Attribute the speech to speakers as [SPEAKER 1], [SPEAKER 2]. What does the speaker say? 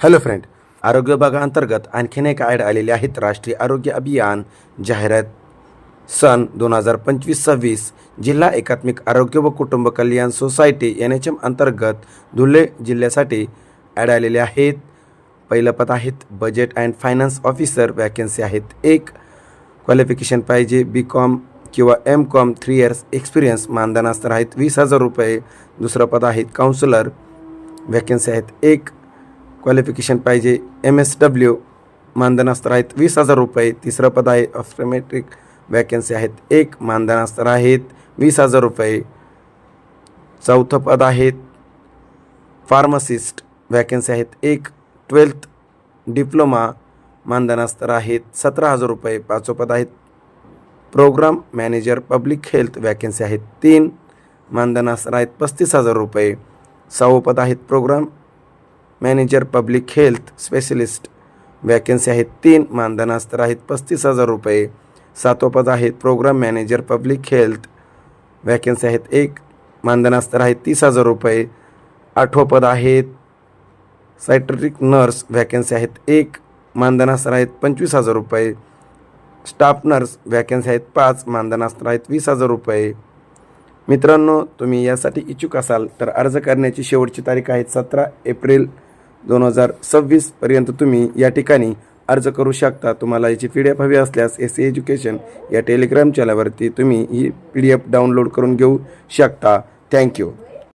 [SPEAKER 1] Hello friend, आरोग्य विभागाअंतर्गत आणखीन एक ॲड आलेले आहेत. राष्ट्रीय आरोग्य अभियान जाहिरात सन 2025-26 जिल्हा एकात्मिक आरोग्य व कुटुंब कल्याण सोसायटी NHM अंतर्गत धुळे जिल्ह्यासाठी ॲड आलेले आहेत. पहिलं पद आहेत budget and finance officer, vacancy आहेत. एक क्वालिफिकेशन पाहिजे BCom किंवा MCom 3 इयर्स एक्सपिरियन्स, मानधन असणार आहेत 20,000 रुपये. दुसरं पद आहेत काउन्सिलर, वॅकन्सी आहेत. एक क्वालिफिकेशन पाहिजे MSW, मानधन असणार आहेत 20,000 रुपये. तिसरं पद आहे ऑप्टोमेट्रिक, वॅकन्सी आहेत. एक मानधन असणार आहेत 20,000 रुपये. चौथं पद आहेत फार्मासिस्ट, वॅकन्सी आहेत. एक 12th डिप्लोमा, मानधन असणार आहेत 17,000 रुपये. पाचवं पद आहेत program manager public health, vacancy आहेत 3, मानधन असणार आहेत 35,000 रुपये. सहावं पद आहेत program manager public health specialist, vacancy आहेत 3, मानधन असणार आहेत 35,000 रुपये. सातवं पद आहेत program manager public health, vacancy आहेत 1, मानधन असणार आहेत 30,000 रुपये. आठवं पद आहेत सायट्रिक नर्स, वॅकन्सी आहेत 1, मानधन असणार आहेत 25,000 रुपये. स्टाफ नर्स, वॅकन्सी आहेत 5, मानधन असणार आहेत 20,000 रुपये. मित्रांनो, तुम्ही यासाठी इच्छुक असाल तर अर्ज करण्याची शेवटची तारीख आहे 17 एप्रिल 2026 पर्यंत तुम्ही या ठिकाणी अर्ज करू शकता. तुम्हाला याची PDF हवी असल्यास SC एज्युकेशन या टेलिग्राम चॅनलवरती तुम्ही ही PDF डाउनलोड करून घेऊ शकता. थँक्यू.